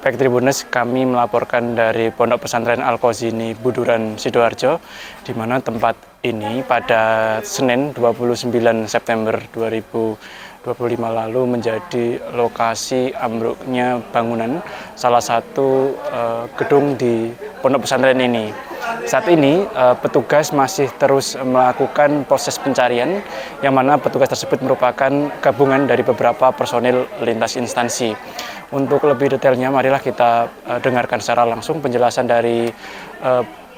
Baik Tribuners, kami melaporkan dari Pondok Pesantren Al-Qazini Buduran Sidoarjo, di mana tempat ini pada Senin 29 September 2025 lalu menjadi lokasi ambruknya bangunan salah satu gedung di Pondok Pesantren ini. Saat ini petugas masih terus melakukan proses pencarian, yang mana petugas tersebut merupakan gabungan dari beberapa personil lintas instansi. Untuk lebih detailnya, marilah kita dengarkan secara langsung penjelasan dari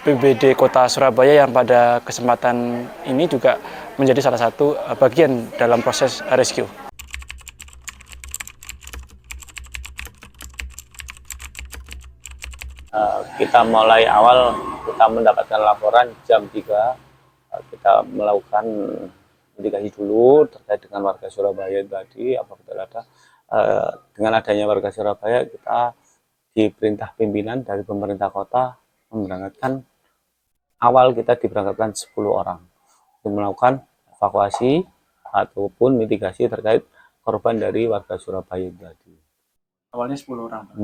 PBD Kota Surabaya yang pada kesempatan ini juga menjadi salah satu bagian dalam proses rescue. Kita mulai awal, kita mendapatkan laporan jam 3, kita melakukan mitigasi dulu terkait dengan warga Surabaya tadi. Apa betul ada dengan adanya warga Surabaya, kita diperintah pimpinan dari pemerintah kota memberangkatkan, awal kita diberangkatkan 10 orang untuk melakukan evakuasi ataupun mitigasi terkait korban dari warga Surabaya tadi. Awalnya 10 orang, Pak.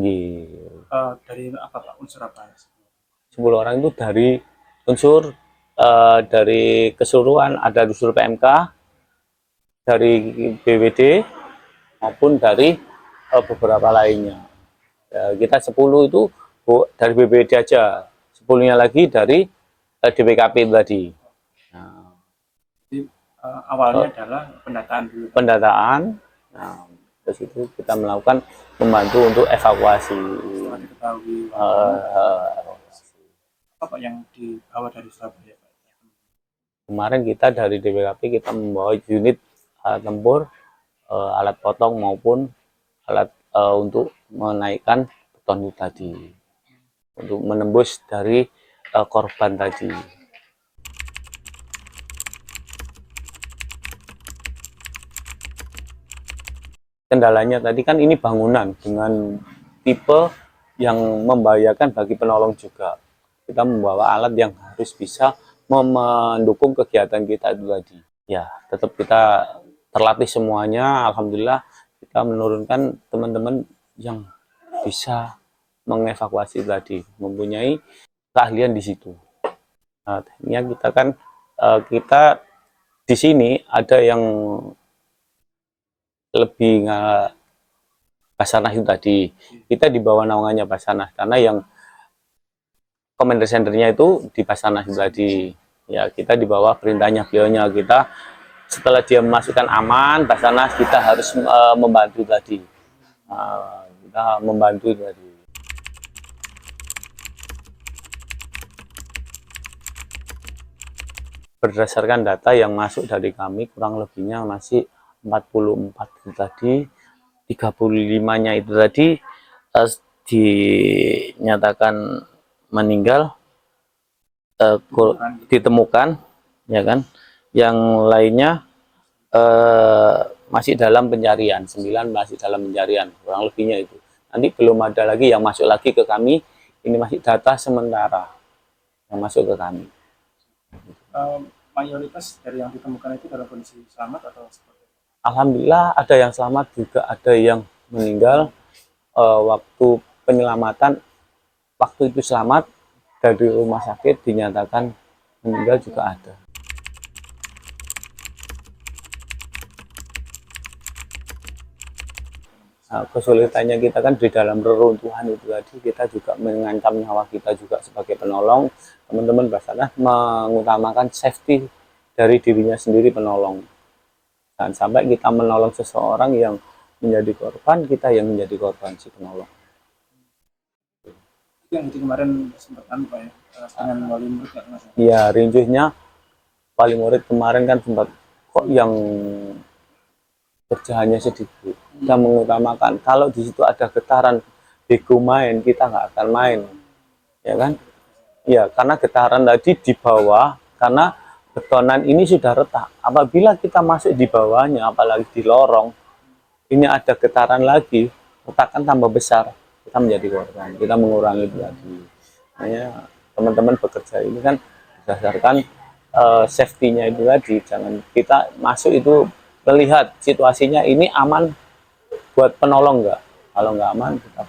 Dari apa, Pak, unsur apa? 10 orang itu dari unsur dari keseluruhan, ada unsur PMK, dari BWD, maupun dari beberapa lainnya. Kita 10 itu dari BWD aja, 10-nya lagi dari DPKP tadi. Nah, jadi awalnya adalah pendataan dulu. Pendataan. Nah, terus itu kita melakukan membantu untuk evakuasi. Setelah diketahui apa yang dibawa dari Surabaya, Pak? Kemarin kita dari DPKP kita membawa unit alat tempur, alat potong maupun alat untuk menaikkan beton itu tadi, untuk menembus dari korban tadi. Kendalanya tadi kan ini bangunan dengan tipe yang membahayakan bagi penolong juga. Kita membawa alat yang harus bisa mendukung kegiatan kita itu tadi. Ya, tetap kita terlatih semuanya. Alhamdulillah kita menurunkan teman-teman yang bisa mengevakuasi tadi, mempunyai keahlian di situ. Nah, tekniknya kita kan kita di sini ada yang lebih Basarnas itu tadi, kita di bawah naungannya Basarnas, karena yang Command Centernya itu di Basarnas itu tadi. Ya, kita di bawah perintahnya beliaunya. Kita setelah dia memasukkan aman Basarnas, kita harus membantu tadi. Kita membantu tadi. Berdasarkan data yang masuk dari kami, kurang lebihnya masih 44 itu tadi, 35-nya itu tadi dinyatakan meninggal, ditemukan, ya kan. Yang lainnya masih dalam pencarian, 9 masih dalam pencarian, kurang lebihnya itu. Nanti belum ada lagi yang masuk lagi ke kami, ini masih data sementara yang masuk ke kami. Mayoritas dari yang ditemukan itu dalam kondisi selamat atau seperti? Alhamdulillah ada yang selamat, juga ada yang meninggal. Waktu penyelamatan, waktu itu selamat, dari rumah sakit dinyatakan meninggal juga ada. Nah, kesulitannya kita kan di dalam reruntuhan itu tadi, kita juga mengancam nyawa kita juga sebagai penolong. Teman-teman Basarnas mengutamakan safety dari dirinya sendiri penolong. Dan sampai kita menolong seseorang yang menjadi korban, kita yang menjadi korban si penolong. Yang itu kemarin sempat Pak ya, dengan wali murid nggak, Mas? Iya, rincuhnya wali murid kemarin kan sempat kok yang kerjaannya sedikit. Kita mengutamakan kalau di situ ada getaran bego main, kita nggak akan main, ya kan? Ya, karena getaran tadi di bawah, karena betonan ini sudah retak. Apabila kita masuk di bawahnya, apalagi di lorong, ini ada getaran lagi, retakan tambah besar, kita menjadi korban, kita mengurangi itu tadi. Makanya teman-teman bekerja ini kan berdasarkan safety-nya itu tadi. Jangan kita masuk itu melihat situasinya ini aman buat penolong nggak. Kalau nggak aman, kita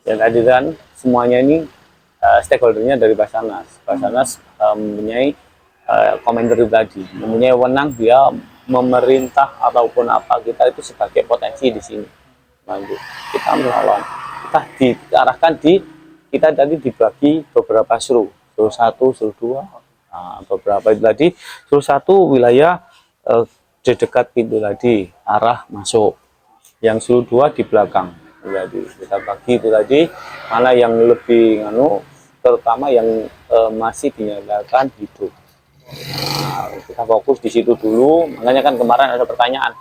Ya tadi kan semuanya ini stakeholdernya dari Basarnas. Basarnas mempunyai komander itu tadi, mempunyai wewenang dia memerintah ataupun apa, kita itu sebagai potensi di sini. Lanjut, kita menolong, kita diarahkan kita tadi dibagi beberapa SRU, SRU 1, SRU 2, beberapa itu tadi. SRU 1 wilayah di dekat pintu tadi, arah masuk. Yang SRU 2 di belakang. Jadi kita bagi itu tadi, mana yang lebih terutama yang masih dinyatakan hidup. Kita fokus di situ dulu. Makanya kan kemarin ada pertanyaan,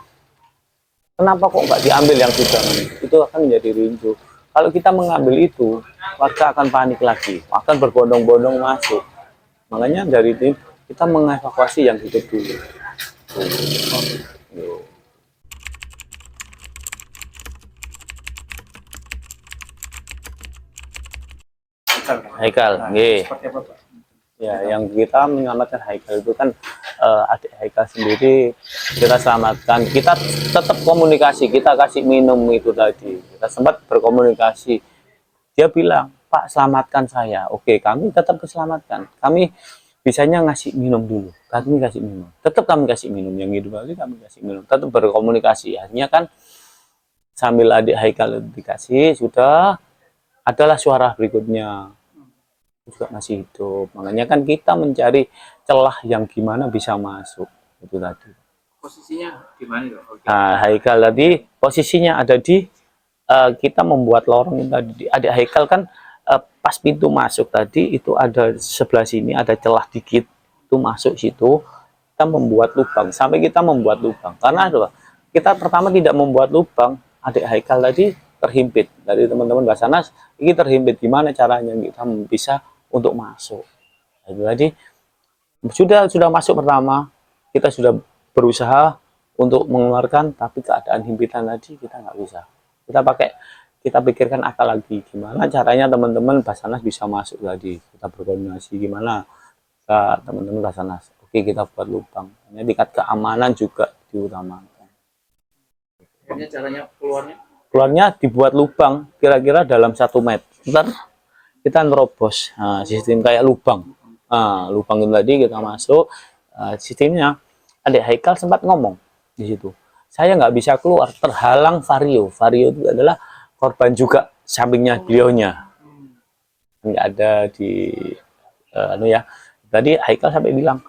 kenapa kok nggak diambil yang sudah? Itu akan menjadi rindu. Kalau kita mengambil itu, warga akan panik lagi, akan berbondong-bondong masuk. Makanya dari tim kita mengevakuasi yang hidup dulu. Haikal, nggih. Ya, yang kita menyelamatkan Haikal itu kan adik Haikal sendiri kita selamatkan. Kita tetap komunikasi, kita kasih minum itu tadi. Kita sempat berkomunikasi. Dia bilang, Pak selamatkan saya. Oke, kami tetap keselamatkan. Kami bisanya ngasih minum dulu. Kami kasih minum. Tetap kami kasih minum. Yang hidup lagi kami kasih minum. Tetap berkomunikasi. Akhirnya kan sambil adik Haikal dikasih, sudah adalah suara berikutnya. Juga masih hidup. Makanya kan kita mencari celah yang gimana bisa masuk itu tadi. Posisinya di mana itu? Nah, Haikal tadi posisinya ada di kita membuat lorong itu tadi. Ada Haikal kan pas pintu masuk tadi itu ada sebelah sini ada celah dikit itu masuk situ, kita membuat lubang sampai kita membuat lubang karena apa? Kita pertama tidak membuat lubang, adik Haikal tadi terhimpit dari teman-teman Basarnas. Ini terhimpit gimana caranya kita bisa untuk masuk. Itu tadi sudah masuk pertama, kita sudah berusaha untuk mengeluarkan, tapi keadaan himpitan tadi kita nggak bisa. Kita pikirkan akal lagi, gimana caranya teman-teman Basarnas bisa masuk tadi. Kita berkoordinasi gimana teman-teman Basarnas. Oke, kita buat lubang. Ini tingkat keamanan juga diutamakan. Akhirnya caranya Keluarnya dibuat lubang kira-kira dalam 1 meter. Kita nerobos sistem kayak lubang. Lubang itu tadi kita masuk. Sistemnya adik Haikal sempat ngomong di situ. Saya nggak bisa keluar, terhalang Vario. Vario itu adalah korban juga sampingnya beliaunya. Nggak ada di Tadi Haikal sampai bilang,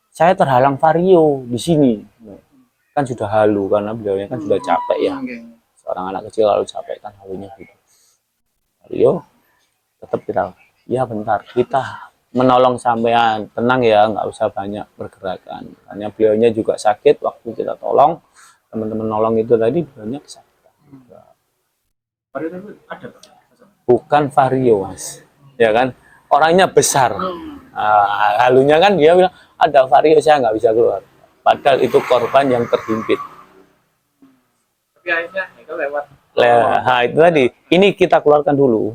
saya terhalang Vario di sini. Kan sudah halu karena beliaunya kan sudah capek ya. Seorang anak kecil lalu capek kan halunya gitu. Vario tetap kita, ya bentar, kita menolong sampean, tenang ya, nggak usah banyak bergerakan. Karena beliaunya juga sakit, waktu kita tolong, teman-teman nolong itu tadi, beliaunya kesakitan. Bukan Vario, Mas. Ya kan, orangnya besar. Halunya kan dia bilang, ada Vario, saya nggak bisa keluar. Padahal itu korban yang terhimpit. tapi akhirnya itu lewat. Nah, itu tadi, ini kita keluarkan dulu.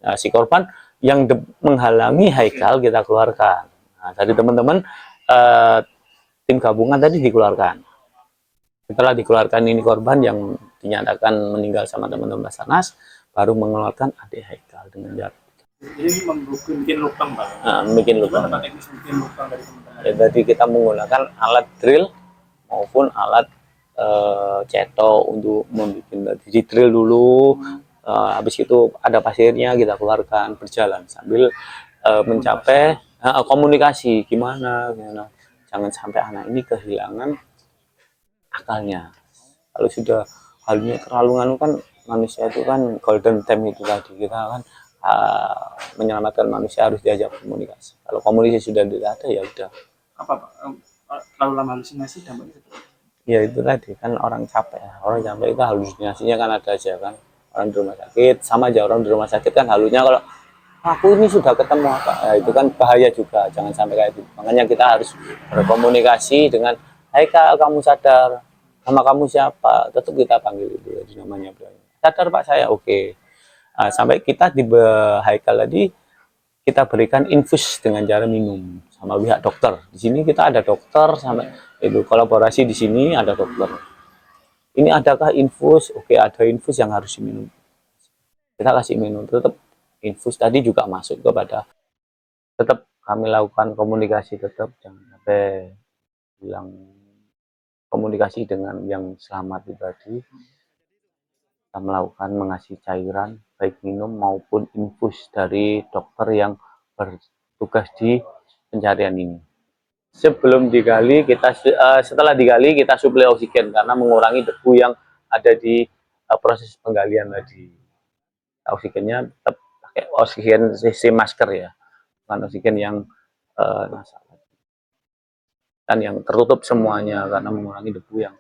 Nah, si korban yang menghalangi Haikal kita keluarkan. Nah, tadi teman-teman tim gabungan tadi dikeluarkan. Setelah dikeluarkan ini korban yang dinyatakan meninggal sama teman-teman Basarnas, baru mengeluarkan adik Haikal dengan jarak. Jadi bikin lubang, Pak. Bikin lubang. Bikin lubang dari teman-teman. Ya, tadi kita menggunakan alat drill maupun alat cetok untuk membuat di drill dulu. Habis itu ada pasirnya kita keluarkan berjalan sambil mencapai komunikasi gimana jangan sampai anak ini kehilangan akalnya. Kalau sudah halnya terlalu nganu kan manusia itu kan golden time itu tadi kita kan menyelamatkan manusia harus diajak komunikasi. Kalau komunikasi sudah tidak ada ya udah. Apa Pak? Terlalu lama halusinasi dampaknya? Ya itu tadi kan orang capek itu halusinasinya kan ada aja kan. Orang di rumah sakit sama aja, orang di rumah sakit kan halunya kalau aku ini sudah ketemu apa ya, itu kan bahaya juga, jangan sampai kayak itu. Makanya kita harus berkomunikasi dengan Haikal, kamu sadar nama kamu siapa, tetap kita panggil itu jadi namanya sadar Pak saya, oke. Sampai kita di Haikal tadi kita berikan infus dengan cara minum sama pihak dokter. Di sini kita ada dokter sampai itu kolaborasi di sini ada dokter. Ini adakah infus? Oke, ada infus yang harus diminum. kita kasih minum, tetap infus tadi juga masuk kepada, tetap kami lakukan komunikasi, tetap jangan sampai bilang komunikasi dengan yang selamat tadi. Kita melakukan mengasih cairan baik minum maupun infus dari dokter yang bertugas di pencarian ini. Sebelum digali, setelah digali kita suplai oksigen karena mengurangi debu yang ada di proses penggalian tadi. Oksigennya tetap pakai oksigen sistem masker ya, bukan oksigen yang nasal. Dan yang tertutup semuanya karena mengurangi debu yang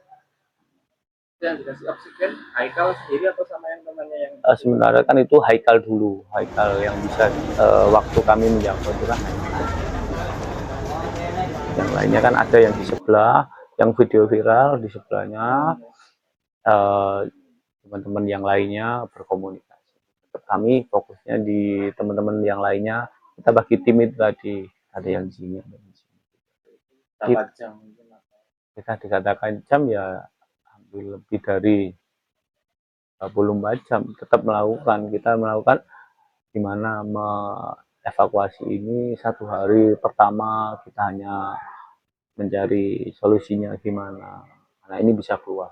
dikasih oksigen Haikal sendiri atau sama yang temannya yang sebenarnya kan itu Haikal dulu, Haikal yang bisa waktu kami menjangkau itu kan Haikal. Yang lainnya kan ada yang di sebelah, yang video viral di sebelahnya, teman-teman yang lainnya berkomunikasi. Kami fokusnya di teman-teman yang lainnya, kita bagi tim itu tadi, ada yang di sini, ada di sini. Kita dikatakan jam ya hampir lebih dari 24 jam tetap melakukan, kita melakukan gimana evakuasi ini. Satu hari pertama kita hanya mencari solusinya gimana, karena ini bisa keluar.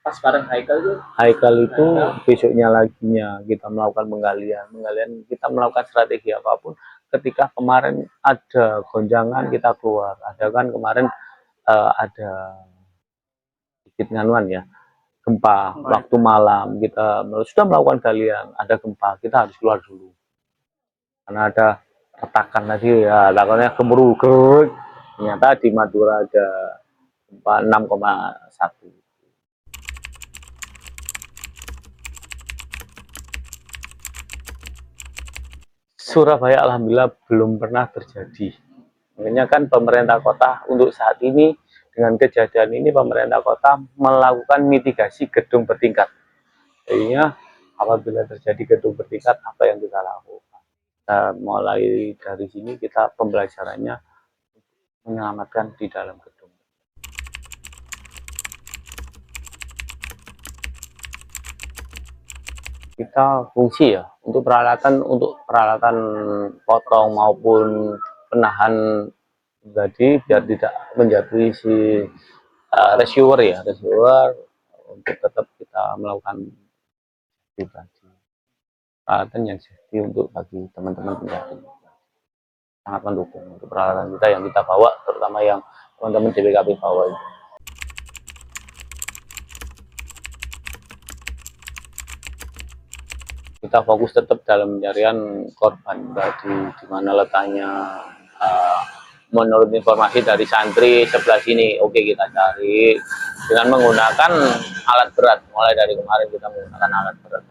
Pas bareng Haikal itu besoknya laginya kita melakukan penggalian, kita melakukan strategi apapun. Ketika kemarin ada gonjangan kita keluar, ada kan kemarin ada sedikit nganuan ya, gempa waktu malam, kita sudah melakukan galian, ada gempa, kita harus keluar dulu karena ada retakan tadi ya, takutnya gemuruh, ternyata di Madura ada gempa 6,1. Surabaya alhamdulillah belum pernah terjadi. Makanya kan pemerintah kota untuk saat ini dengan kejadian ini pemerintah kota melakukan mitigasi gedung bertingkat. Jadinya apabila terjadi gedung bertingkat, apa yang kita lakukan? Kita mulai dari sini, kita pembelajarannya menyelamatkan di dalam gedung. Kita fungsi ya untuk peralatan potong maupun penahan tadi biar tidak menjatuhi si rescuer untuk tetap kita melakukan pribadi, peralatan yang safety untuk bagi teman-teman pencari, sangat mendukung untuk peralatan kita yang kita bawa, terutama yang teman-teman DPKP bawa itu. Kita fokus tetap dalam pencarian korban tadi, di mana letaknya. Menurut informasi dari santri sebelah sini, oke, kita cari dengan menggunakan alat berat. Mulai dari kemarin kita menggunakan alat berat.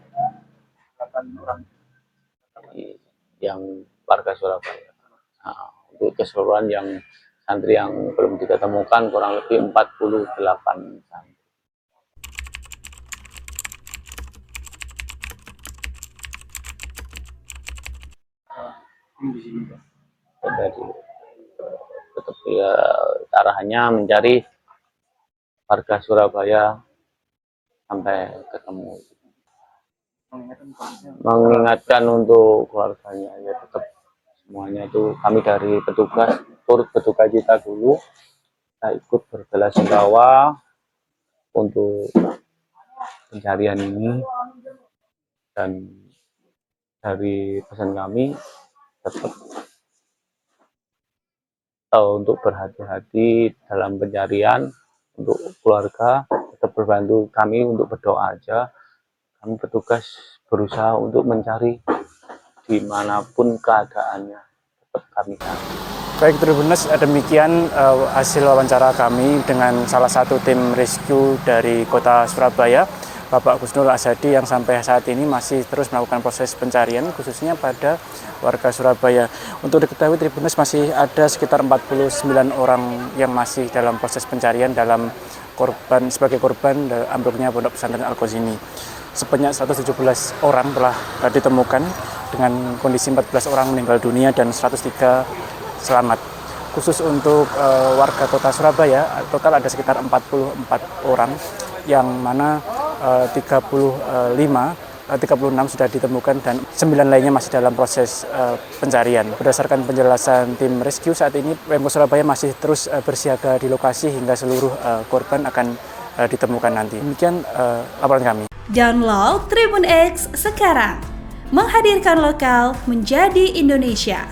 8 orang yang warga Surabaya. Nah, untuk keseluruhan yang santri yang belum kita temukan kurang lebih 48 santri. di sini Pak. Jadi tetap ya arahannya mencari warga Surabaya sampai ketemu. Mengingatkan untuk keluarganya ya, tetap semuanya itu kami dari petugas turut berduka cita dulu, kita ikut berbelasungkawa untuk pencarian ini, dan dari pesan kami tetap untuk berhati-hati dalam pencarian. Untuk keluarga tetap berbantu kami untuk berdoa aja. Kami petugas berusaha untuk mencari dimanapun keadaannya, tetap kami cari. Baik Tribuners, demikian hasil wawancara kami dengan salah satu tim rescue dari kota Surabaya, Bapak Gusnul Azadi, yang sampai saat ini masih terus melakukan proses pencarian khususnya pada warga Surabaya. Untuk diketahui Tribuners, masih ada sekitar 49 orang yang masih dalam proses pencarian sebagai korban ambruknya Pondok Pesantren Al-Qazini. Sebanyak 117 orang telah ditemukan dengan kondisi 14 orang meninggal dunia dan 103 selamat. Khusus untuk warga kota Surabaya, total ada sekitar 44 orang yang mana 36 sudah ditemukan dan 9 lainnya masih dalam proses pencarian. Berdasarkan penjelasan tim rescue saat ini Pemkot Surabaya masih terus bersiaga di lokasi hingga seluruh korban akan ditemukan nanti. Demikian laporan kami. Download Tribun X sekarang, menghadirkan lokal menjadi Indonesia.